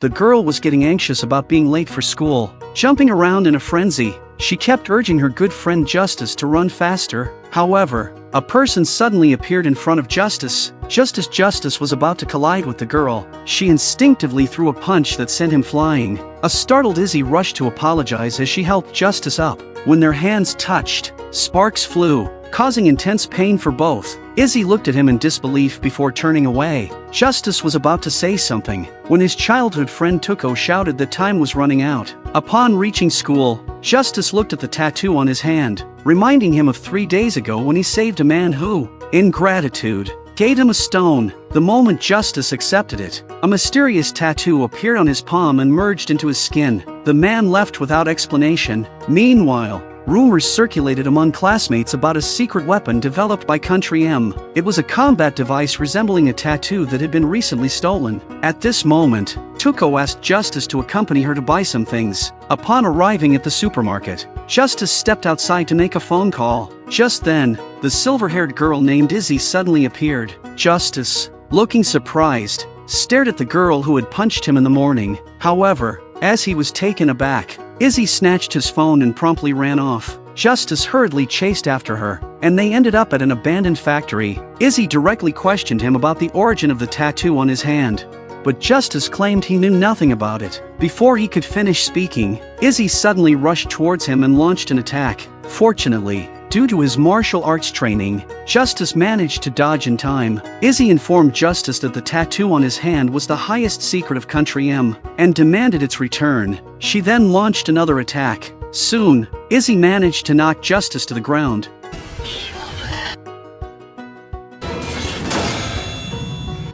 The girl was getting anxious about being late for school. Jumping around in a frenzy, she kept urging her good friend Justice to run faster. However, a person suddenly appeared in front of Justice. Just as Justice was about to collide with the girl, she instinctively threw a punch that sent him flying. A startled Izzy rushed to apologize as she helped Justice up. When their hands touched, sparks flew, causing intense pain for both. Izzy looked at him in disbelief before turning away. Justice was about to say something when his childhood friend Tuko shouted that time was running out. Upon reaching school, Justice looked at the tattoo on his hand, reminding him of 3 days ago when he saved a man who, in gratitude, gave him a stone. The moment Justice accepted it, a mysterious tattoo appeared on his palm and merged into his skin. The man left without explanation. Meanwhile, rumors circulated among classmates about a secret weapon developed by Country M. It was a combat device resembling a tattoo that had been recently stolen. At this moment, Tuko asked Justice to accompany her to buy some things. Upon arriving at the supermarket, Justice stepped outside to make a phone call. Just then, the silver-haired girl named Izzy suddenly appeared. Justice, looking surprised, stared at the girl who had punched him in the morning. However, as he was taken aback, Izzy snatched his phone and promptly ran off. Justice hurriedly chased after her, and they ended up at an abandoned factory. Izzy directly questioned him about the origin of the tattoo on his hand, but Justice claimed he knew nothing about it. Before he could finish speaking, Izzy suddenly rushed towards him and launched an attack. Fortunately, due to his martial arts training, Justice managed to dodge in time. Izzy informed Justice that the tattoo on his hand was the highest secret of Country M, and demanded its return. She then launched another attack. Soon, Izzy managed to knock Justice to the ground.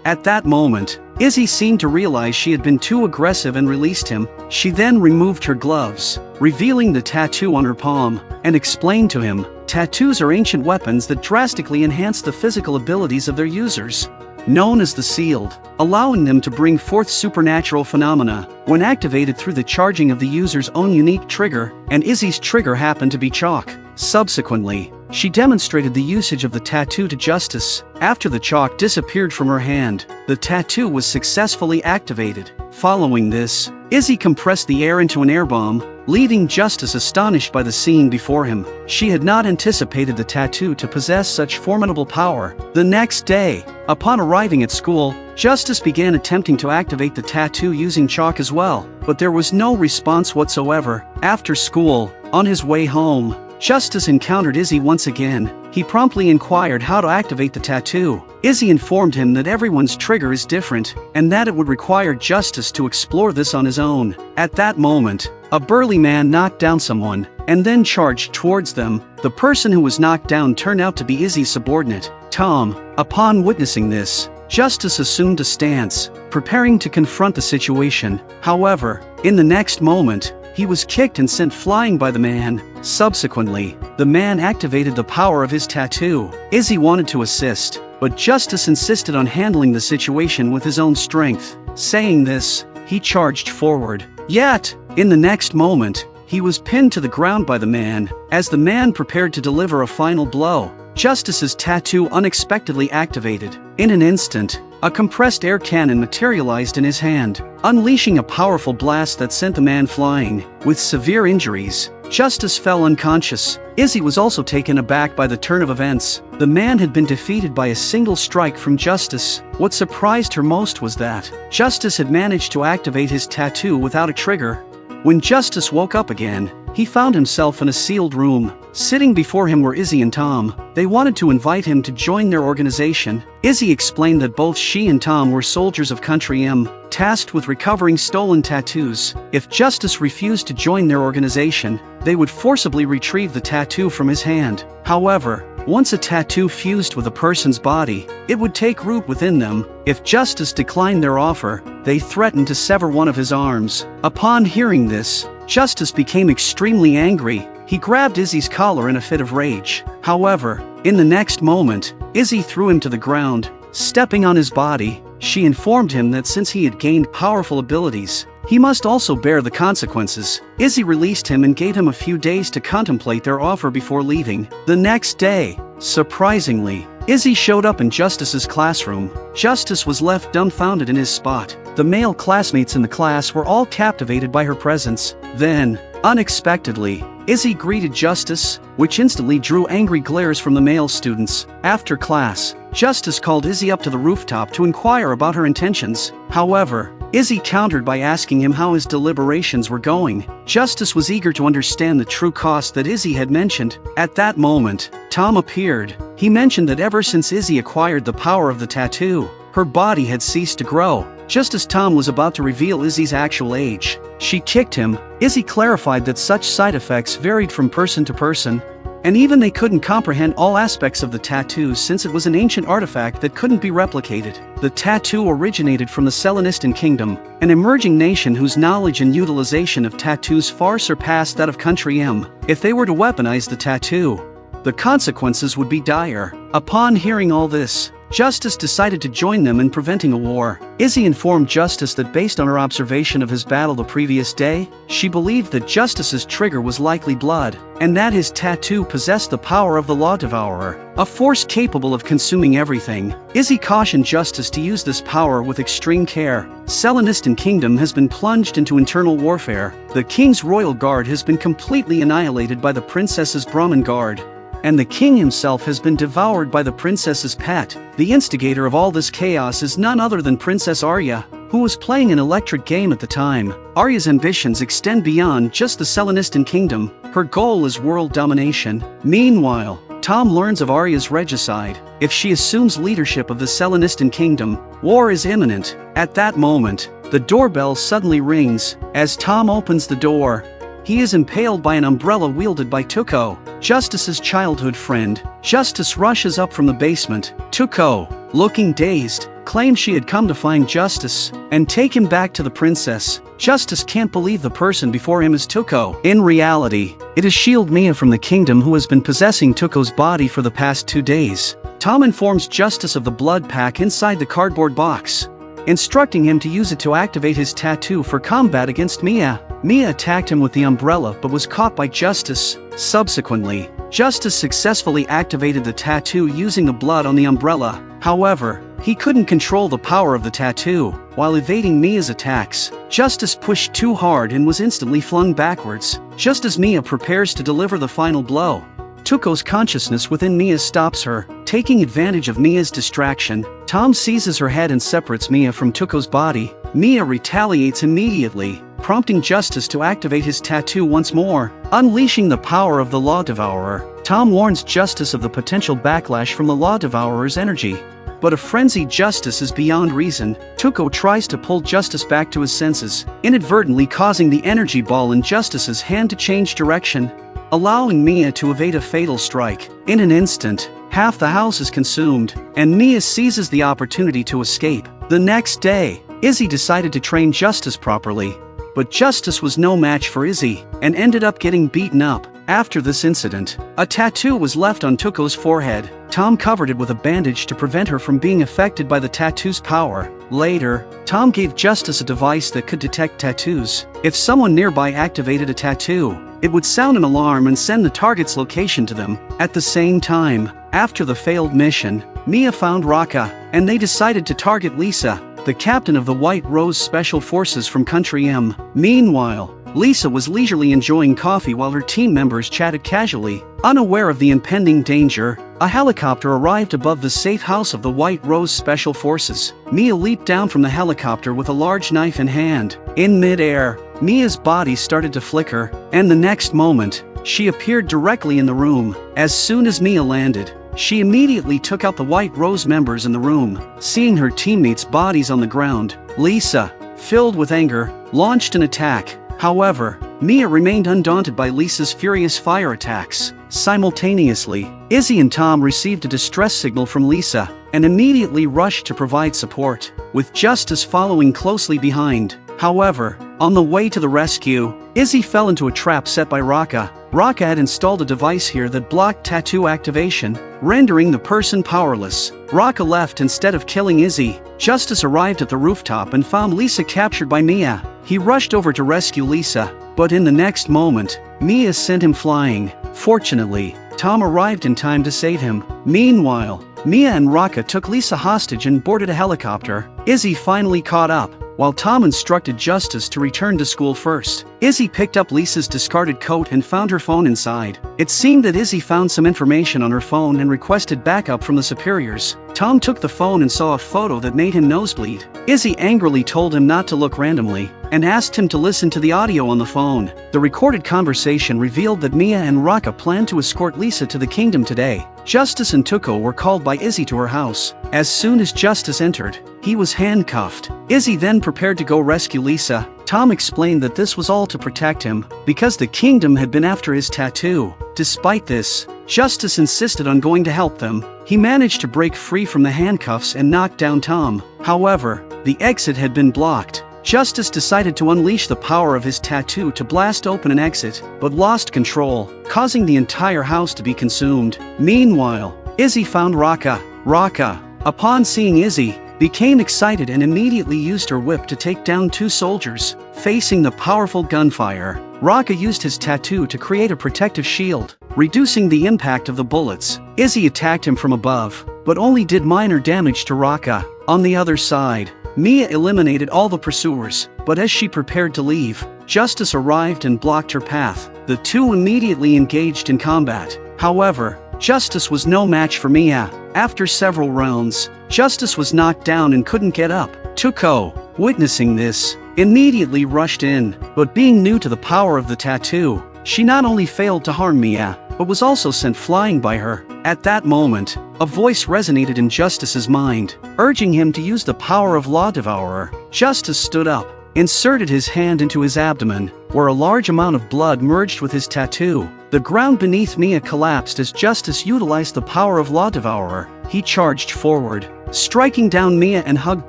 At that moment, Izzy seemed to realize she had been too aggressive and released him. She then removed her gloves, revealing the tattoo on her palm, and explained to him, tattoos are ancient weapons that drastically enhance the physical abilities of their users, known as the sealed, allowing them to bring forth supernatural phenomena when activated through the charging of the user's own unique trigger, and Izzy's trigger happened to be chalk. Subsequently, she demonstrated the usage of the tattoo to Justice. After the chalk disappeared from her hand, the tattoo was successfully activated. Following this, Izzy compressed the air into an air bomb, leaving Justice astonished by the scene before him. She had not anticipated the tattoo to possess such formidable power. The next day, upon arriving at school, Justice began attempting to activate the tattoo using chalk as well, but there was no response whatsoever. After school, on his way home, Justice encountered Izzy once again. He promptly inquired how to activate the tattoo. Izzy informed him that everyone's trigger is different, and that it would require Justice to explore this on his own. At that moment, a burly man knocked down someone, and then charged towards them. The person who was knocked down turned out to be Izzy's subordinate, Tom. Upon witnessing this, Justice assumed a stance, preparing to confront the situation. However, in the next moment, he was kicked and sent flying by the man. Subsequently, the man activated the power of his tattoo. Izzy wanted to assist, but Justice insisted on handling the situation with his own strength. Saying this, he charged forward. Yet, in the next moment, he was pinned to the ground by the man. As the man prepared to deliver a final blow, Justice's tattoo unexpectedly activated. In an instant, a compressed air cannon materialized in his hand, unleashing a powerful blast that sent the man flying. With severe injuries, Justice fell unconscious. Izzy was also taken aback by the turn of events. The man had been defeated by a single strike from Justice. What surprised her most was that Justice had managed to activate his tattoo without a trigger. When Justice woke up again, he found himself in a sealed room. Sitting before him were Izzy and Tom. They wanted to invite him to join their organization. Izzy explained that both she and Tom were soldiers of Country M, tasked with recovering stolen tattoos. If Justice refused to join their organization, they would forcibly retrieve the tattoo from his hand. However, once a tattoo fused with a person's body, it would take root within them. If Justice declined their offer, they threatened to sever one of his arms. Upon hearing this, Justice became extremely angry. He grabbed Izzy's collar in a fit of rage. However, in the next moment, Izzy threw him to the ground. Stepping on his body, she informed him that since he had gained powerful abilities, he must also bear the consequences. Izzy released him and gave him a few days to contemplate their offer before leaving. The next day, surprisingly, Izzy showed up in Justice's classroom. Justice was left dumbfounded in his spot. The male classmates in the class were all captivated by her presence. Then, unexpectedly, Izzy greeted Justice, which instantly drew angry glares from the male students. After class, Justice called Izzy up to the rooftop to inquire about her intentions. However, Izzy countered by asking him how his deliberations were going. Justice was eager to understand the true cost that Izzy had mentioned. At that moment, Tom appeared. He mentioned that ever since Izzy acquired the power of the tattoo, her body had ceased to grow. Just as Tom was about to reveal Izzy's actual age, she kicked him. Izzy clarified that such side effects varied from person to person, and even they couldn't comprehend all aspects of the tattoo since it was an ancient artifact that couldn't be replicated. The tattoo originated from the Selenistan Kingdom, an emerging nation whose knowledge and utilization of tattoos far surpassed that of Country M. If they were to weaponize the tattoo, the consequences would be dire. Upon hearing all this, Justice decided to join them in preventing a war. Izzy informed Justice that based on her observation of his battle the previous day, she believed that Justice's trigger was likely blood, and that his tattoo possessed the power of the Law Devourer, a force capable of consuming everything. Izzy cautioned Justice to use this power with extreme care. Selenistan Kingdom has been plunged into internal warfare. The King's Royal Guard has been completely annihilated by the Princess's Brahmin Guard, and the king himself has been devoured by the princess's pet. The instigator of all this chaos is none other than Princess Arya, who was playing an electric game at the time. Arya's ambitions extend beyond just the Selenistan Kingdom. Her goal is world domination. Meanwhile, Tom learns of Arya's regicide. If she assumes leadership of the Selenistan Kingdom, war is imminent. At that moment, the doorbell suddenly rings. As Tom opens the door, he is impaled by an umbrella wielded by Tuco, Justice's childhood friend. Justice rushes up from the basement. Tuco, looking dazed, claims she had come to find Justice and take him back to the princess. Justice can't believe the person before him is Tuco. In reality, it is Shield Mia from the kingdom who has been possessing Tuco's body for the past 2 days. Tom informs Justice of the blood pack inside the cardboard box, instructing him to use it to activate his tattoo for combat against Mia. Mia attacked him with the umbrella but was caught by Justice. Subsequently, Justice successfully activated the tattoo using the blood on the umbrella. However, he couldn't control the power of the tattoo. While evading Mia's attacks, Justice pushed too hard and was instantly flung backwards. Just as Mia prepares to deliver the final blow, Tuco's consciousness within Mia stops her. Taking advantage of Mia's distraction, Tom seizes her head and separates Mia from Tuco's body. Mia retaliates immediately, prompting Justice to activate his tattoo once more, unleashing the power of the Law Devourer. Tom warns Justice of the potential backlash from the Law Devourer's energy, but a frenzied Justice is beyond reason. Tuco tries to pull Justice back to his senses, inadvertently causing the energy ball in Justice's hand to change direction, allowing Mia to evade a fatal strike. In an instant, half the house is consumed, and Mia seizes the opportunity to escape. The next day, Izzy decided to train Justice properly, but Justice was no match for Izzy, and ended up getting beaten up. After this incident, a tattoo was left on Tuco's forehead. Tom covered it with a bandage to prevent her from being affected by the tattoo's power. Later, Tom gave Justice a device that could detect tattoos. If someone nearby activated a tattoo, it would sound an alarm and send the target's location to them. At the same time, after the failed mission, Mia found Raka, and they decided to target Lisa, the captain of the White Rose Special Forces from Country M. Meanwhile, Lisa was leisurely enjoying coffee while her team members chatted casually. Unaware of the impending danger, a helicopter arrived above the safe house of the White Rose Special Forces. Mia leaped down from the helicopter with a large knife in hand. In mid-air, Mia's body started to flicker, and the next moment, she appeared directly in the room. As soon as Mia landed, she immediately took out the White Rose members in the room. Seeing her teammates' bodies on the ground, Lisa, filled with anger, launched an attack. However, Mia remained undaunted by Lisa's furious fire attacks. Simultaneously, Izzy and Tom received a distress signal from Lisa, and immediately rushed to provide support, with Justice following closely behind. However, on the way to the rescue, Izzy fell into a trap set by Raka. Raka had installed a device here that blocked tattoo activation, rendering the person powerless. Raka left instead of killing Izzy. Justice arrived at the rooftop and found Lisa captured by Mia. He rushed over to rescue Lisa, but in the next moment, Mia sent him flying. Fortunately, Tom arrived in time to save him. Meanwhile, Mia and Raka took Lisa hostage and boarded a helicopter. Izzy finally caught up, while Tom instructed Justice to return to school first. Izzy picked up Lisa's discarded coat and found her phone inside. It seemed that Izzy found some information on her phone and requested backup from the superiors. Tom took the phone and saw a photo that made him nosebleed. Izzy angrily told him not to look randomly, and asked him to listen to the audio on the phone. The recorded conversation revealed that Mia and Raka planned to escort Lisa to the kingdom today. Justice and Tuco were called by Izzy to her house. As soon as Justice entered, he was handcuffed. Izzy then prepared to go rescue Lisa. Tom explained that this was all to protect him, because the kingdom had been after his tattoo. Despite this, Justice insisted on going to help them. He managed to break free from the handcuffs and knock down Tom. However, the exit had been blocked. Justice decided to unleash the power of his tattoo to blast open an exit, but lost control, causing the entire house to be consumed. Meanwhile, Izzy found Raka. Raka, upon seeing Izzy, became excited and immediately used her whip to take down two soldiers. Facing the powerful gunfire, Raka used his tattoo to create a protective shield, reducing the impact of the bullets. Izzy attacked him from above, but only did minor damage to Raka. On the other side, Mia eliminated all the pursuers, but as she prepared to leave, Justice arrived and blocked her path. The two immediately engaged in combat. However, Justice was no match for Mia. After several rounds, Justice was knocked down and couldn't get up. Tuco, witnessing this, immediately rushed in, but being new to the power of the tattoo, she not only failed to harm Mia, but was also sent flying by her. At that moment, a voice resonated in Justice's mind, urging him to use the power of Law Devourer. Justice stood up, inserted his hand into his abdomen, where a large amount of blood merged with his tattoo. The ground beneath Mia collapsed as Justice utilized the power of Law Devourer. He charged forward, striking down Mia and hugged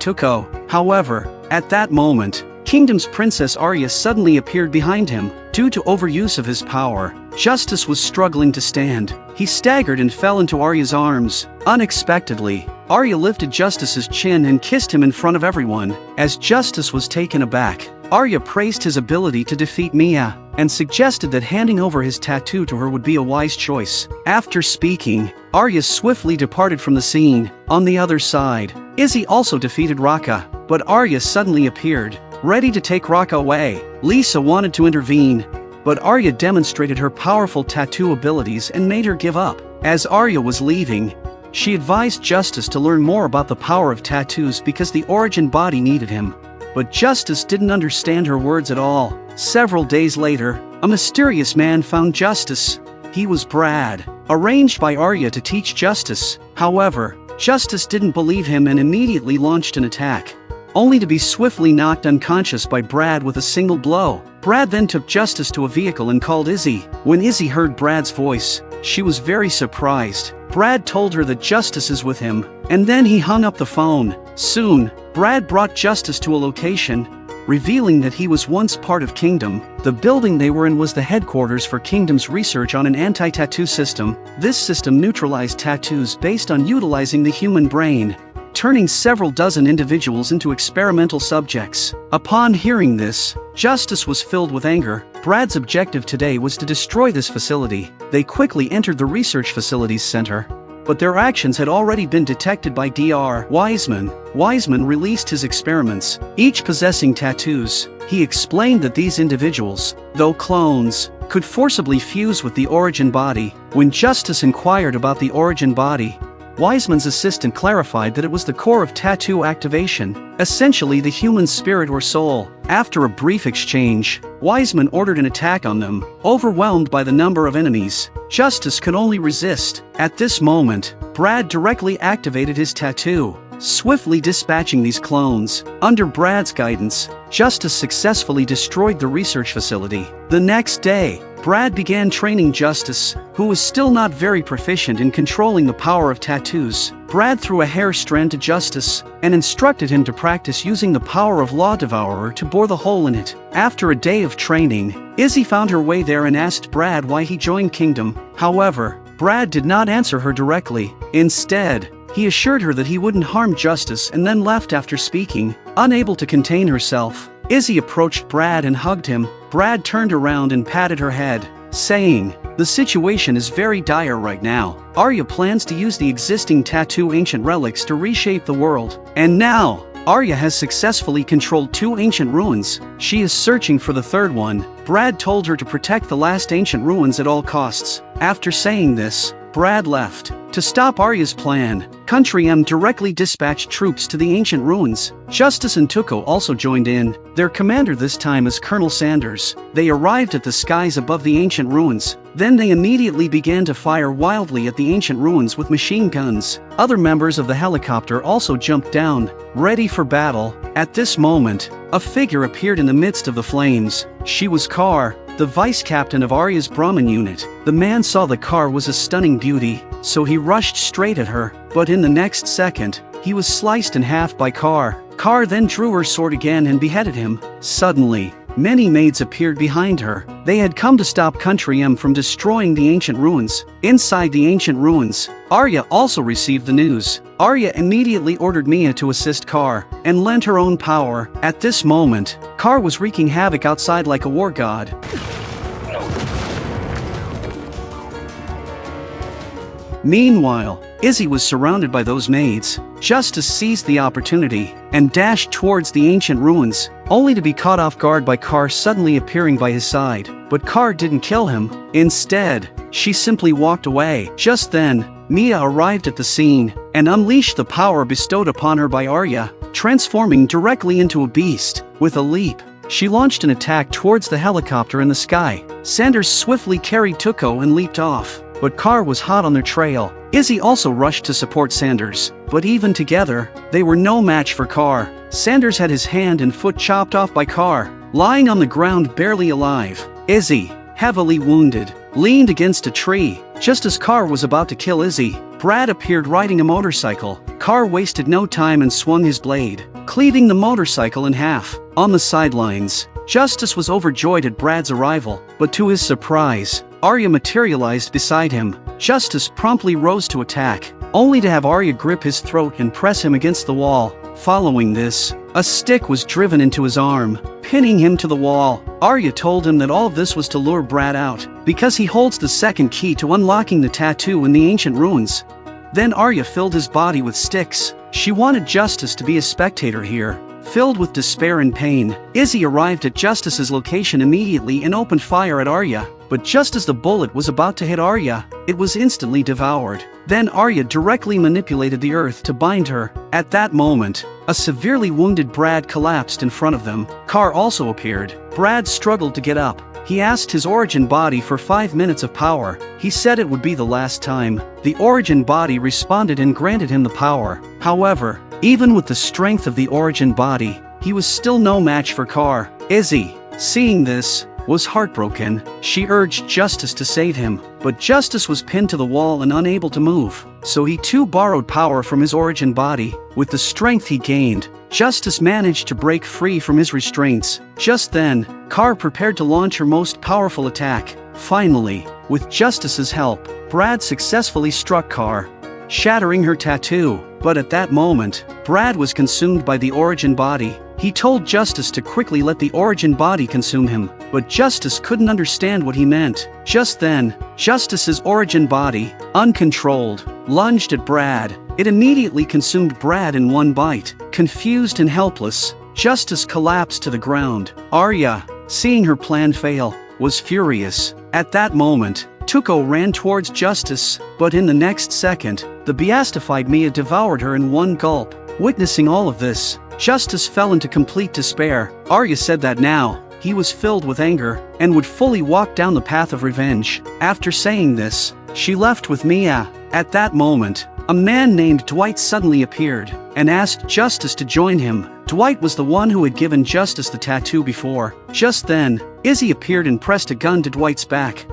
Tuco. However, at that moment, Kingdom's Princess Arya suddenly appeared behind him. Due to overuse of his power, Justice was struggling to stand. He staggered and fell into Arya's arms. Unexpectedly, Arya lifted Justice's chin and kissed him in front of everyone. As Justice was taken aback, Arya praised his ability to defeat Mia, and suggested that handing over his tattoo to her would be a wise choice. After speaking, Arya swiftly departed from the scene. On the other side, Izzy also defeated Raka, but Arya suddenly appeared, ready to take Raka away. Lisa wanted to intervene, but Arya demonstrated her powerful tattoo abilities and made her give up. As Arya was leaving, she advised Justice to learn more about the power of tattoos because the origin body needed him. But Justice didn't understand her words at all. Several days later, a mysterious man found Justice. He was Brad, arranged by Arya to teach Justice. However, Justice didn't believe him and immediately launched an attack, only to be swiftly knocked unconscious by Brad with a single blow. Brad then took Justice to a vehicle and called Izzy. When Izzy heard Brad's voice, she was very surprised. Brad told her that Justice is with him, and then he hung up the phone. Soon, Brad brought Justice to a location, revealing that he was once part of Kingdom. The building they were in was the headquarters for Kingdom's research on an anti-tattoo system. This system neutralized tattoos based on utilizing the human brain, turning several dozen individuals into experimental subjects. Upon hearing this, Justice was filled with anger. Brad's objective today was to destroy this facility. They quickly entered the research facilities center, but their actions had already been detected by Dr. Wiseman. Wiseman released his experiments, each possessing tattoos. He explained that these individuals, though clones, could forcibly fuse with the origin body. When Justice inquired about the origin body, Wiseman's assistant clarified that it was the core of tattoo activation, essentially the human spirit or soul. After a brief exchange, Wiseman ordered an attack on them. Overwhelmed by the number of enemies, Justice could only resist. At this moment, Brad directly activated his tattoo, swiftly dispatching these clones. Under Brad's guidance, Justice successfully destroyed the research facility. The next day, Brad began training Justice, who was still not very proficient in controlling the power of tattoos. Brad threw a hair strand to Justice, and instructed him to practice using the power of Law Devourer to bore the hole in it. After a day of training, Izzy found her way there and asked Brad why he joined Kingdom. However, Brad did not answer her directly. Instead, he assured her that he wouldn't harm Justice and then left after speaking. Unable to contain herself, Izzy approached Brad and hugged him. Brad turned around and patted her head, saying, "The situation is very dire right now. Arya plans to use the existing tattoo ancient relics to reshape the world." And now, Arya has successfully controlled 2 ancient ruins. She is searching for the third one. Brad told her to protect the last ancient ruins at all costs. After saying this, Brad left. To stop Arya's plan, Country M directly dispatched troops to the ancient ruins. Justice and Tuco also joined in. Their commander this time is Colonel Sanders. They arrived at the skies above the ancient ruins. Then they immediately began to fire wildly at the ancient ruins with machine guns. Other members of the helicopter also jumped down, ready for battle. At this moment, a figure appeared in the midst of the flames. She was Kar, the vice captain of Arya's Brahmin unit. The man saw the Kar was a stunning beauty, so he rushed straight at her, but in the next second, he was sliced in half by Kar. Kar then drew her sword again and beheaded him. Suddenly, many maids appeared behind her. They had come to stop Country M from destroying the ancient ruins. Inside the ancient ruins, Arya also received the news. Arya immediately ordered Mia to assist Kar, and lent her own power. At this moment, Kar was wreaking havoc outside like a war god. Meanwhile, Izzy was surrounded by those maids. Justice seized the opportunity and dashed towards the ancient ruins, only to be caught off guard by Kar suddenly appearing by his side. But Kar didn't kill him. Instead, she simply walked away. Just then, Mia arrived at the scene and unleashed the power bestowed upon her by Arya, transforming directly into a beast. With a leap, she launched an attack towards the helicopter in the sky. Sanders swiftly carried Tuco and leaped off, but Kar was hot on their trail. Izzy also rushed to support Sanders, but even together, they were no match for Kar. Sanders had his hand and foot chopped off by Kar, lying on the ground barely alive. Izzy, heavily wounded, leaned against a tree. Just as Kar was about to kill Izzy, Brad appeared riding a motorcycle. Kar wasted no time and swung his blade, cleaving the motorcycle in half. On the sidelines, Justice was overjoyed at Brad's arrival, but to his surprise, Arya materialized beside him. Justice promptly rose to attack, only to have Arya grip his throat and press him against the wall. Following this, a stick was driven into his arm, pinning him to the wall. Arya told him that all of this was to lure Brad out, because he holds the second key to unlocking the tattoo in the ancient ruins. Then Arya filled his body with sticks. She wanted Justice to be a spectator here. Filled with despair and pain, Izzy arrived at Justice's location immediately and opened fire at Arya. But just as the bullet was about to hit Arya, it was instantly devoured. Then Arya directly manipulated the earth to bind her. At that moment, a severely wounded Brad collapsed in front of them. Kar also appeared. Brad struggled to get up. He asked his origin body for 5 minutes of power. He said it would be the last time. The origin body responded and granted him the power. However, even with the strength of the origin body, he was still no match for Kar. Izzy, seeing this, was heartbroken. She urged Justice to save him, but Justice was pinned to the wall and unable to move, so he too borrowed power from his origin body. With the strength he gained, Justice managed to break free from his restraints. Just then, Kar prepared to launch her most powerful attack. Finally, with Justice's help, Brad successfully struck Kar, shattering her tattoo. But at that moment, Brad was consumed by the origin body. He told Justice to quickly let the origin body consume him, but Justice couldn't understand what he meant. Just then, Justice's origin body, uncontrolled, lunged at Brad. It immediately consumed Brad in one bite. Confused and helpless, Justice collapsed to the ground. Arya, seeing her plan fail, was furious. At that moment, Tuco ran towards Justice, but in the next second, the beastified Mia devoured her in one gulp. Witnessing all of this, Justice fell into complete despair. Arya said that now, he was filled with anger, and would fully walk down the path of revenge. After saying this, she left with Mia. At that moment, a man named Dwight suddenly appeared, and asked Justice to join him. Dwight was the one who had given Justice the tattoo before. Just then, Izzy appeared and pressed a gun to Dwight's back.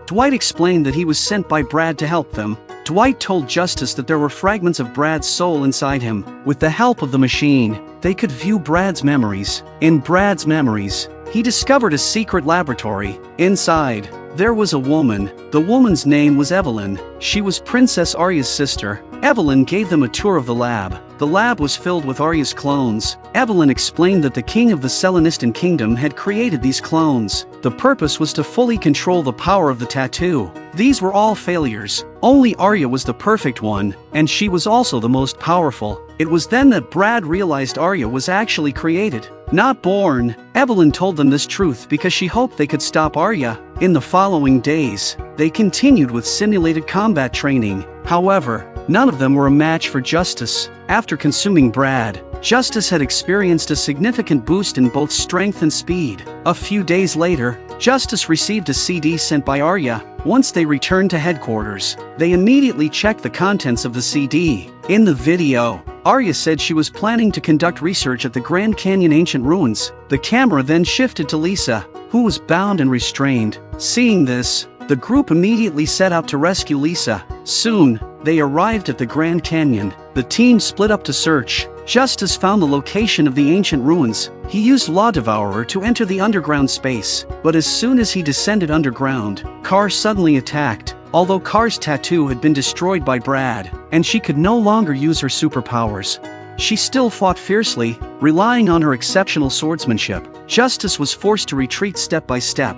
Dwight explained that he was sent by Brad to help them. Dwight told Justice that there were fragments of Brad's soul inside him. With the help of the machine, they could view Brad's memories. In Brad's memories, he discovered a secret laboratory. Inside, there was a woman. The woman's name was Evelyn. She was Princess Arya's sister. Evelyn gave them a tour of the lab. The lab was filled with Arya's clones. Evelyn explained that the king of the Selenistan kingdom had created these clones. The purpose was to fully control the power of the tattoo. These were all failures. Only Arya was the perfect one, and she was also the most powerful. It was then that Brad realized Arya was actually created, not born. Evelyn told them this truth because she hoped they could stop Arya. In the following days, they continued with simulated combat training. However, none of them were a match for Justice. After consuming Brad, Justice had experienced a significant boost in both strength and speed. A few days later, Justice received a CD sent by Arya. Once they returned to headquarters, they immediately checked the contents of the CD. In the video, Arya said she was planning to conduct research at the Grand Canyon ancient ruins. The camera then shifted to Lisa, who was bound and restrained. Seeing this, the group immediately set out to rescue Lisa. Soon, they arrived at the Grand Canyon. The team split up to search. Justice found the location of the ancient ruins. He used Law Devourer to enter the underground space, but as soon as he descended underground, Kar suddenly attacked. Although Kar's tattoo had been destroyed by Brad, and she could no longer use her superpowers, she still fought fiercely, relying on her exceptional swordsmanship. Justice was forced to retreat step by step.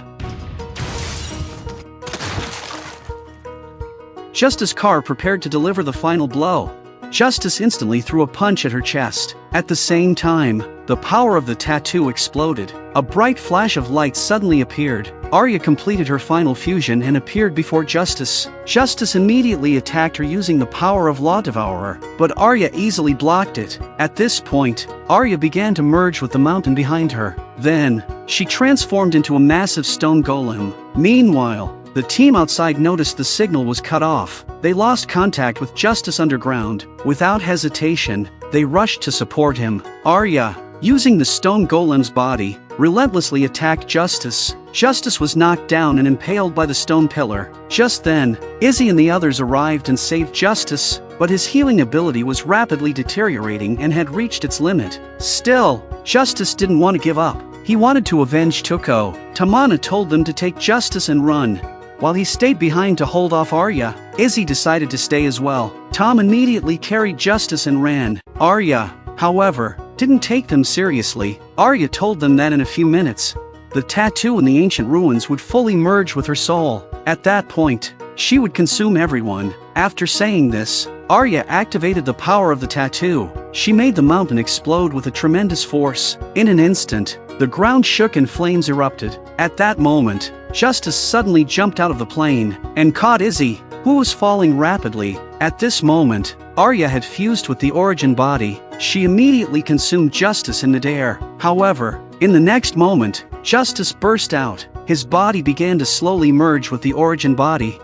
Just as Kar prepared to deliver the final blow, Justice instantly threw a punch at her chest. At the same time, the power of the tattoo exploded. A bright flash of light suddenly appeared. Arya completed her final fusion and appeared before Justice. Justice immediately attacked her using the power of Law Devourer, but Arya easily blocked it. At this point, Arya began to merge with the mountain behind her. Then, she transformed into a massive stone golem. Meanwhile, the team outside noticed the signal was cut off. They lost contact with Justice underground. Without hesitation, they rushed to support him. Arya, using the stone golem's body, relentlessly attacked Justice. Justice was knocked down and impaled by the stone pillar. Just then, Izzy and the others arrived and saved Justice, but his healing ability was rapidly deteriorating and had reached its limit. Still, Justice didn't want to give up. He wanted to avenge Tuco. Tamana told them to take Justice and run. While he stayed behind to hold off Arya, Izzy decided to stay as well. Tom immediately carried Justice and ran. Arya, however, didn't take them seriously. Arya told them that in a few minutes, the tattoo in the ancient ruins would fully merge with her soul. At that point, she would consume everyone. After saying this, Arya activated the power of the tattoo. She made the mountain explode with a tremendous force. In an instant, the ground shook and flames erupted. At that moment, Justice suddenly jumped out of the plane and caught Izzy, who was falling rapidly. At this moment, Arya had fused with the origin body. She immediately consumed Justice in midair. However, in the next moment, Justice burst out. His body began to slowly merge with the origin body.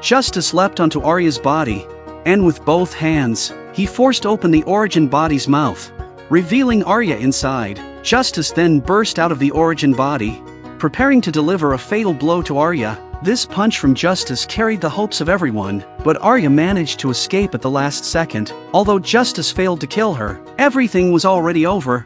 Justice leapt onto Arya's body, and with both hands, he forced open the origin body's mouth, revealing Arya inside. Justice then burst out of the origin body, preparing to deliver a fatal blow to Arya. This punch from Justice carried the hopes of everyone, but Arya managed to escape at the last second. Although Justice failed to kill her, everything was already over.